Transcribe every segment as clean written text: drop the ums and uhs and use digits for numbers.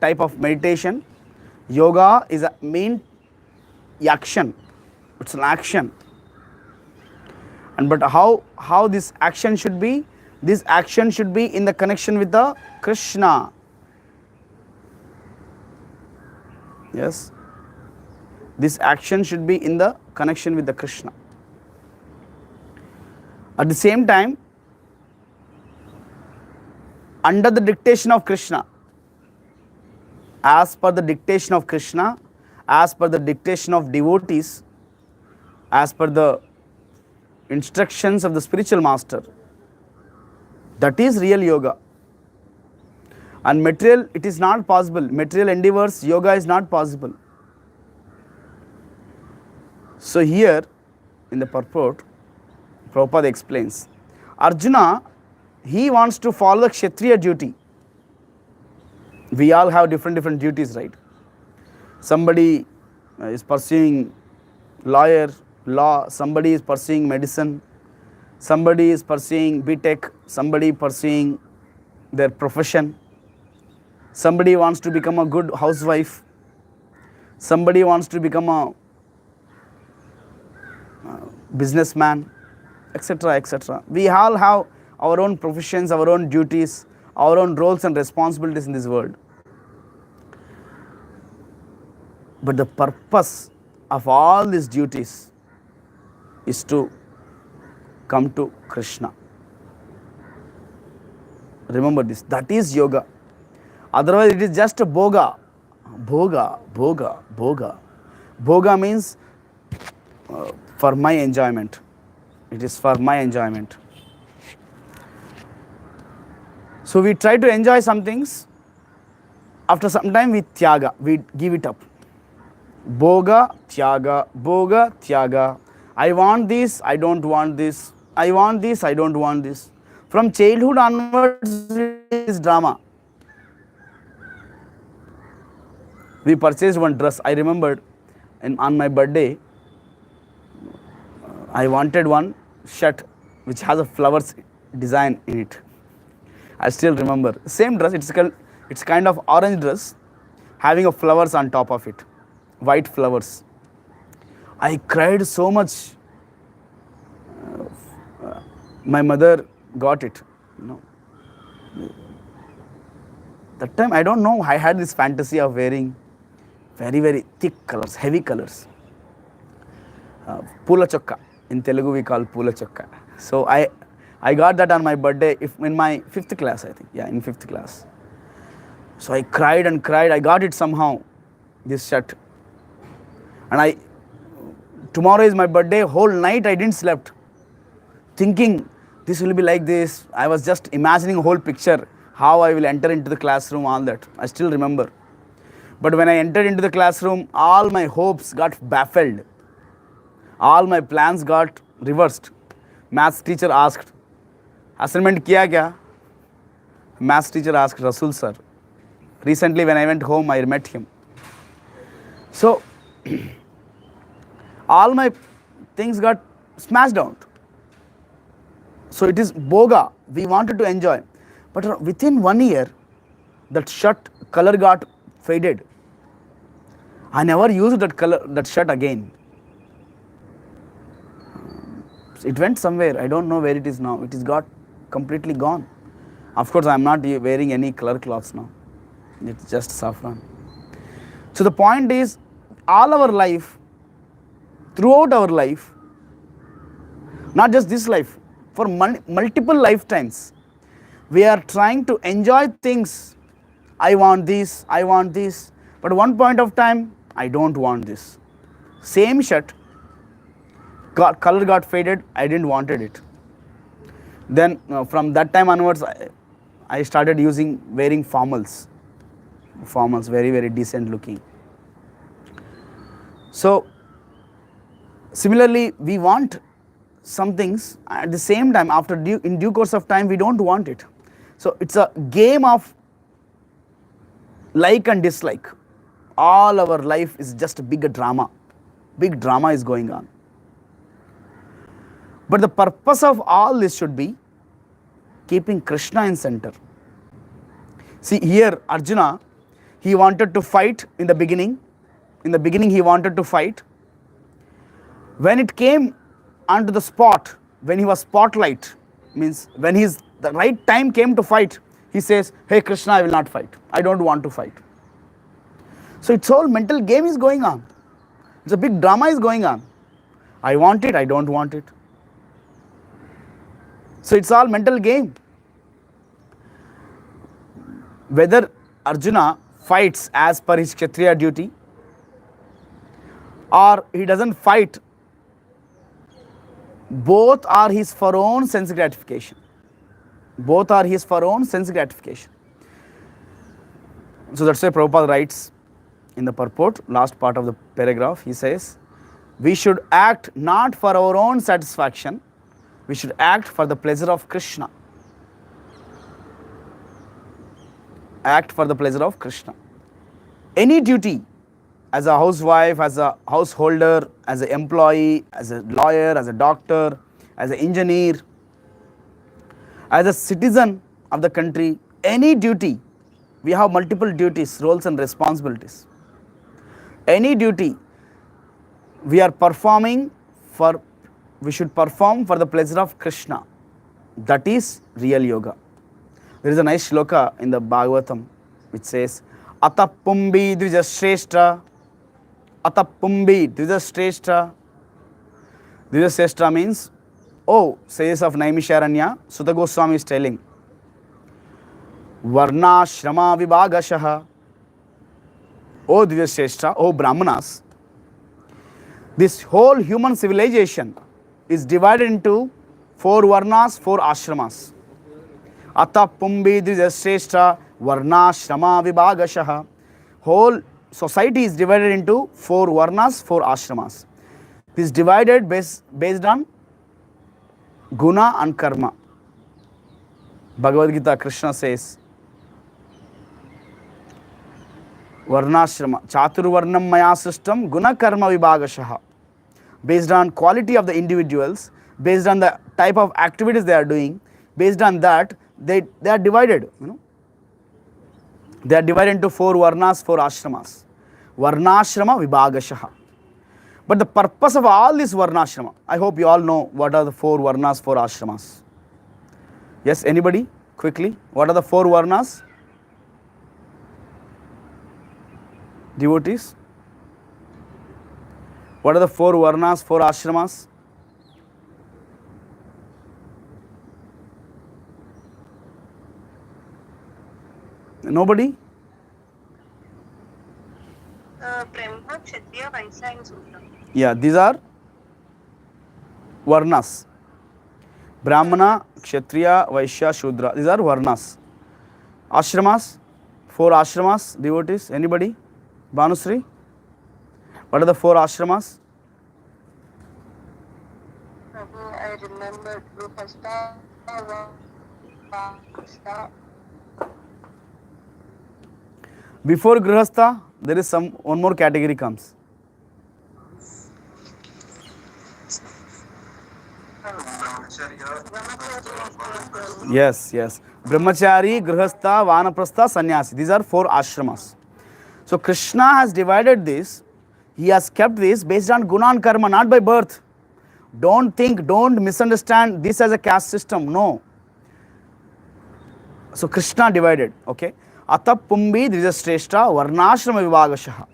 type of meditation. Yoga is a mean action. It's an action. And but how this action should be? This action should be in the connection with the Krishna. Yes. This action should be in the connection with the Krishna. At the same time, under the dictation of Krishna, as per the dictation of Krishna, as per the dictation of devotees, as per the instructions of the spiritual master, that is real yoga. And material, it is not possible. Material endeavors, yoga is not possible. So here, in the purport, Prabhupada explains, Arjuna, he wants to follow the Kshatriya duty. We all have different duties, right? Somebody is pursuing law, somebody is pursuing medicine, somebody is pursuing B.Tech, somebody pursuing their profession, somebody wants to become a good housewife, somebody wants to become a businessman, etc., etc. We all have our own professions, our own duties, our own roles and responsibilities in this world. But the purpose of all these duties is to come to Krishna. Remember this, that is yoga. Otherwise it is just a bhoga. Bhoga means for my enjoyment. It is for my enjoyment. So we try to enjoy some things. After some time we tyaga, we give it up. Bhoga, tyaga. I want this, I don't want this. I want this, I don't want this. From childhood onwards is drama. We purchased one dress. I remembered on my birthday, I wanted one shirt which has a flowers design in it. I still remember. Same dress, it's kind of orange dress having a flowers on top of it. White flowers. I cried so much. My mother got it. That time I don't know, I had this fantasy of wearing very thick colors, heavy colors. Pula chokka. In Telugu we call pula chokka. So I got that on my birthday in my 5th class, I think. Yeah, in 5th class. So I cried and cried. I got it somehow, this shirt. And tomorrow is my birthday. Whole night I didn't slept, thinking this will be like this. I was just imagining a whole picture, how I will enter into the classroom, all that. I still remember. But when I entered into the classroom, all my hopes got baffled. All my plans got reversed. Maths teacher asked, assignment kiya kya? Maths teacher asked Rasul sir. Recently when I went home, I met him. So, all my things got smashed out. So it is bhoga. We wanted to enjoy. But within 1 year, that shirt color got faded. I never used that shirt again. It went somewhere. I don't know where it is now. It is got completely gone. Of course, I am not wearing any color cloths now. It's just saffron. So the point is, all our life, throughout our life, not just this life, for multiple lifetimes, we are trying to enjoy things. I want this, I want this. But at one point of time, I don't want this. Same shirt, color got faded, I didn't wanted it. Then from that time onwards, I started wearing formals. Formals, very decent looking. So, similarly, we want some things, at the same time, in due course of time, we don't want it. So, it's a game of like and dislike. All our life is just a big drama. Big drama is going on. But the purpose of all this should be keeping Krishna in center. See here, Arjuna, he wanted to fight in the beginning. In the beginning, he wanted to fight. When it came onto the spot, when he was spotlight, means when the right time came to fight, he says, hey Krishna, I will not fight. I don't want to fight. So it's all mental game is going on. It's a big drama is going on. I want it, I don't want it. So it's all mental game. Whether Arjuna fights as per his Kshatriya duty or he doesn't fight, both are his for own sense gratification. Both are his for own sense gratification. So that's why Prabhupada writes in the purport, last part of the paragraph, he says, we should act not for our own satisfaction, we should act for the pleasure of Krishna. Act for the pleasure of Krishna. Any duty, as a housewife, as a householder, as an employee, as a lawyer, as a doctor, as an engineer, as a citizen of the country, any duty, we have multiple duties, roles and responsibilities. Any duty we are performing for, we should perform for the pleasure of Krishna. That is real yoga. There is a nice shloka in the Bhagavatam which says, Atapumbi dvijashreshta. Atapumbi dvijashreshta. Dvijashreshta means, oh, says of Naimisharanya, Sutta Goswami is telling, Varna Shrama Vibhagashaha. Oh Dvijashreshta, oh Brahmanas, this whole human civilization is divided into 4 varnas, 4 ashramas. Ata Pumbi Dvijashreshta Varna Shrama Vibhagashaha. Whole society is divided into 4 varnas, 4 ashramas. This is divided based on guna and karma. Bhagavad Gita, Krishna says, Varnashrama, Chaturvarnam Maya system, Guna Karma Vibhagashaha. Based on quality of the individuals, based on the type of activities they are doing, based on that, they are divided. They are divided into 4 varnas, 4 ashramas. Varnashrama Vibhagashaha. But the purpose of all this varnashrama, I hope you all know what are the 4 varnas, 4 ashramas. Yes, anybody? Quickly. What are the 4 varnas? Devotees? What are the 4 varnas, 4 ashramas? Nobody? Brahma, Kshatriya, Vaishya and Shudra. Yeah, these are varnas. Brahmana, Kshatriya, Vaishya, Shudra. These are varnas. Ashramas? 4 ashramas, devotees? Anybody? Bhanusri? What are the 4 ashramas? I remember Grihastha, Vanaprastha. Before Grihastha, there is one more category comes. Yes. Brahmachari, Grihastha, Vanaprastha, Sannyasi. These are 4 ashramas. So Krishna has divided this. He has kept this based on guna and karma, not by birth. Don't misunderstand this as a caste system. No. So Krishna divided. Okay. Atapumbi Dvijashreshta Varnashrama Vibhagashaha.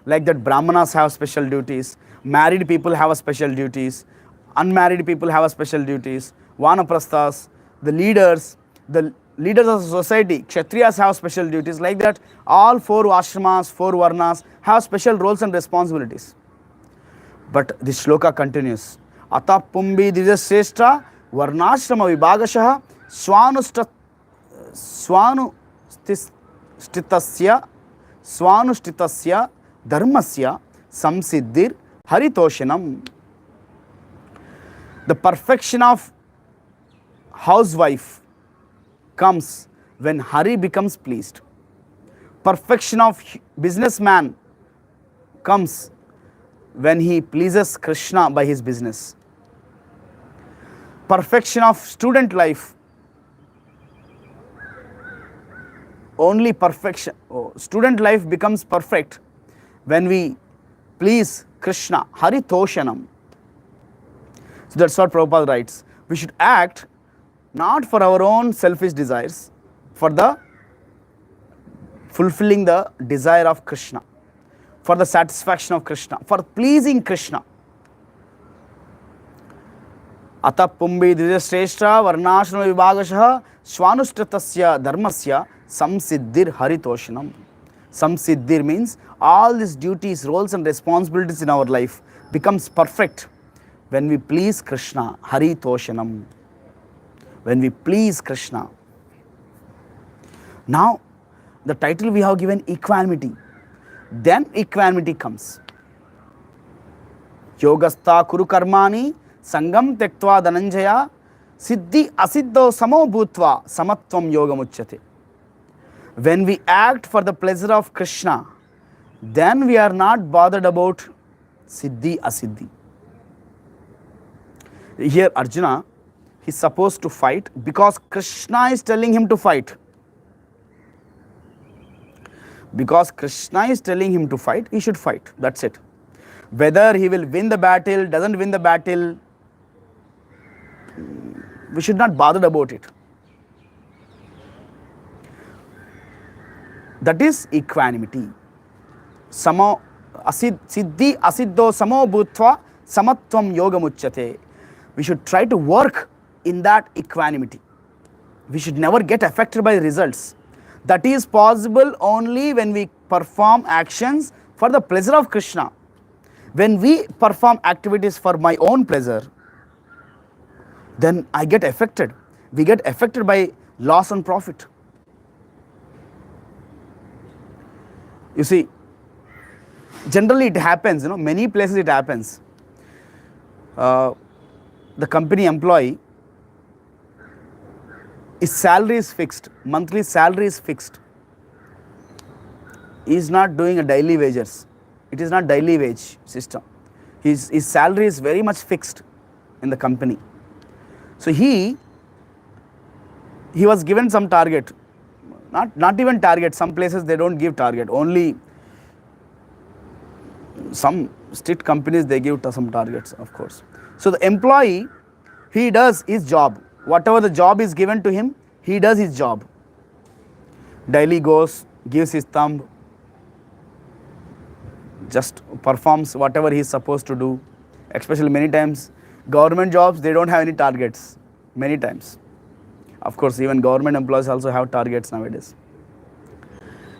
Like that, Brahmanas have special duties, married people have a special duties, unmarried people have a special duties, Vanaprasthas, the leaders of the society, Kshatriyas have special duties. Like that, all 4 ashramas, 4 varnas have special roles and responsibilities. But this shloka continues. Atapumbi Dvijashreshta Varnashrama Vibhagashaha Swanushtitasya Dharmasya Samsiddhir Haritoshanam. The perfection of housewife comes when Hari becomes pleased. Perfection of businessman comes when he pleases Krishna by his business. Perfection of student life only perfection. Student life becomes perfect when we please Krishna, Hari Toshanam. So that's what Prabhupada writes. We should act not for our own selfish desires, for the fulfilling the desire of Krishna, for the satisfaction of Krishna, for pleasing Krishna. Ata pumbi dvijashreshta varnashrama vibhagashah swanushtatasya dharmasya samsiddhir haritoshanam. Samsiddhir means all these duties, roles and responsibilities in our life becomes perfect when we please Krishna, haritoshanam. When we please Krishna. Now, the title we have given equanimity. Then equanimity comes. Yogastha kuru karmani sangam tektva dhananjaya siddhi asiddho samo bhutva samatvam yogamuchyate. When we act for the pleasure of Krishna, then we are not bothered about siddhi asiddhi. Here Arjuna, he is supposed to fight because Krishna is telling him to fight. Because Krishna is telling him to fight, he should fight. That's it. Whether he will win the battle, doesn't win the battle, we should not bother about it. That is equanimity. Samo siddhi asiddho samo bhutva samatvam yogamuchyate. We should try to work in that equanimity. We should never get affected by the results. That is possible only when we perform actions for the pleasure of Krishna. When we perform activities for my own pleasure, then I get affected. We get affected by loss and profit. You see, generally it happens, many places it happens. The company employee, his salary is fixed, monthly salary is fixed. He is not doing a daily wages. It is not daily wage system. His salary is very much fixed in the company. So he was given some target, not even target. Some places they don't give target. Only some strict companies they give some targets, of course. So the employee, he does his job. Whatever the job is given to him, he does his job. Daily goes, gives his thumb, just performs whatever he is supposed to do. Especially many times, government jobs, they don't have any targets. Many times. Of course, even government employees also have targets nowadays.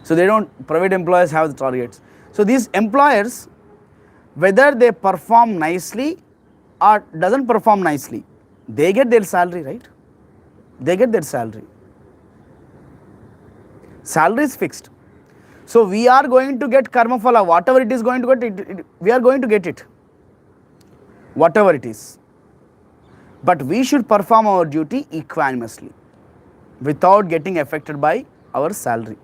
So they don't, private employees have the targets. So these employers, whether they perform nicely or doesn't perform nicely, they get their salary, right? They get their salary. Salary is fixed. So we are going to get karma phala, whatever it is going to get, we are going to get it. Whatever it is. But we should perform our duty equanimously, without getting affected by our salary.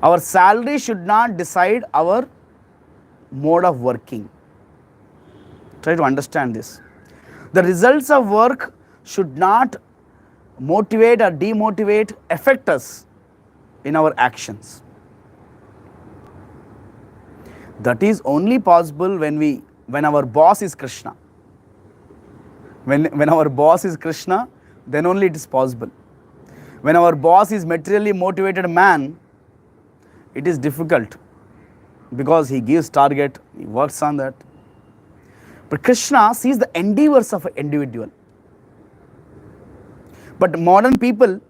Our salary should not decide our mode of working. Try to understand this. The results of work should not motivate or demotivate, affect us in our actions. That is only possible when our boss is Krishna. When our boss is Krishna, then only it is possible. When our boss is materially motivated man, it is difficult because he gives target, he works on that. But Krishna sees the endeavors of an individual. But modern people,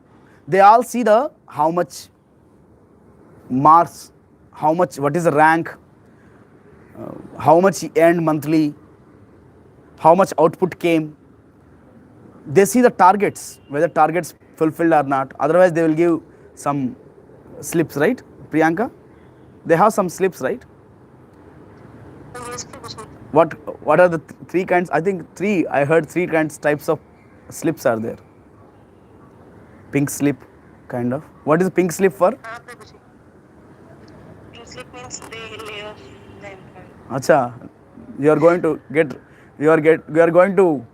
they all see how much marks, what is the rank, how much he earned monthly, how much output came. They see the targets, whether targets fulfilled or not. Otherwise, they will give some slips, right, Priyanka? They have some slips, right? Yes, Prabhuji. What are the three kinds? I think I heard three types of slips are there. Pink slip, kind of. What is pink slip for? Prabhuji. Pink slip means they lay off the employee. Acha, you are going to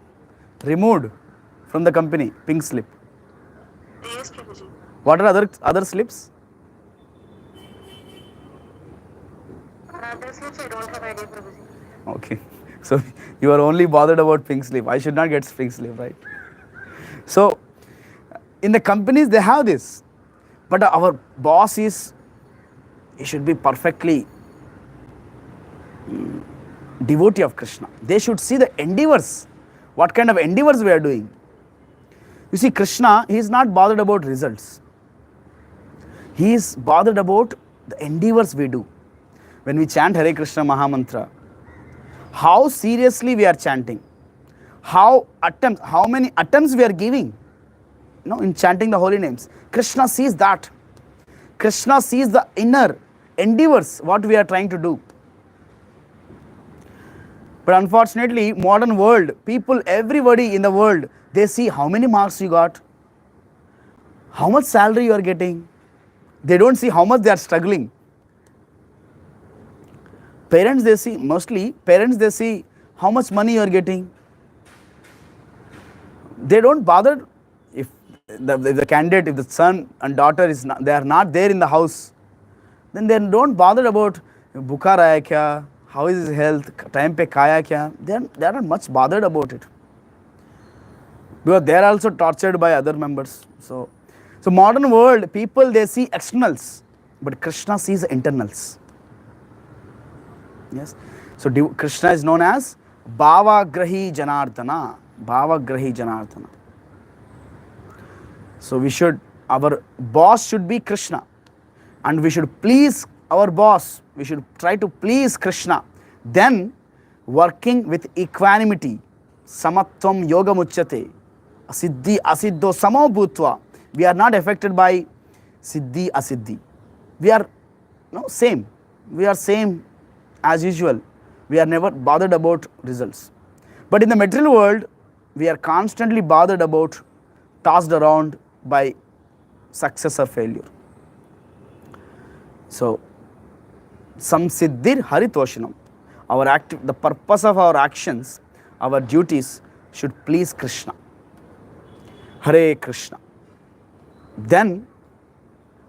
removed from the company, pink slip. Yes, Prabhuji. What are other slips? This much I don't have idea, Prabhuji. Okay. So you are only bothered about pink slip. I should not get pink slip, right? So in the companies they have this, but our boss is, he should be perfectly devotee of Krishna. They should see the endeavors, what kind of endeavors we are doing. You see, Krishna, he is not bothered about results. He is bothered about the endeavors we do. When we chant Hare Krishna Mahamantra, how seriously we are chanting, how many attempts we are giving, in chanting the holy names. Krishna sees that. Krishna sees the inner endeavors, what we are trying to do. But unfortunately, modern world, people, everybody in the world, they see how many marks you got, how much salary you are getting. They don't see how much they are struggling. Parents, they see how much money you are getting. They don't bother if the candidate, if the son and daughter they are not there in the house, then they don't bother about bukar aaya kya, how is his health, time pe kaya kya. They are not much bothered about it, because they are also tortured by other members. So modern world, people, they see externals, but Krishna sees the internals. Yes. So Krishna is known as Bhavagrahi Janardana. Bhavagrahi Janardana. So our boss should be Krishna, and we should please our boss. We should try to please Krishna. Then working with equanimity, samatvam yoga muchyate, siddhi asiddho samo bhutva. We are not affected by siddhi asiddhi. We are same. We are same as usual. We are never bothered about results. But in the material world, we are constantly bothered about, tossed around by success or failure. So, samsiddhir haritoshanam. The purpose of our actions, our duties should please Krishna. Hare Krishna. Then,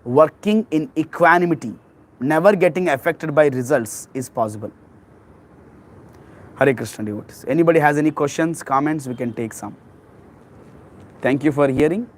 working in equanimity, never getting affected by results is possible. Hare Krishna devotees. Anybody has any questions, comments, we can take some. Thank you for hearing.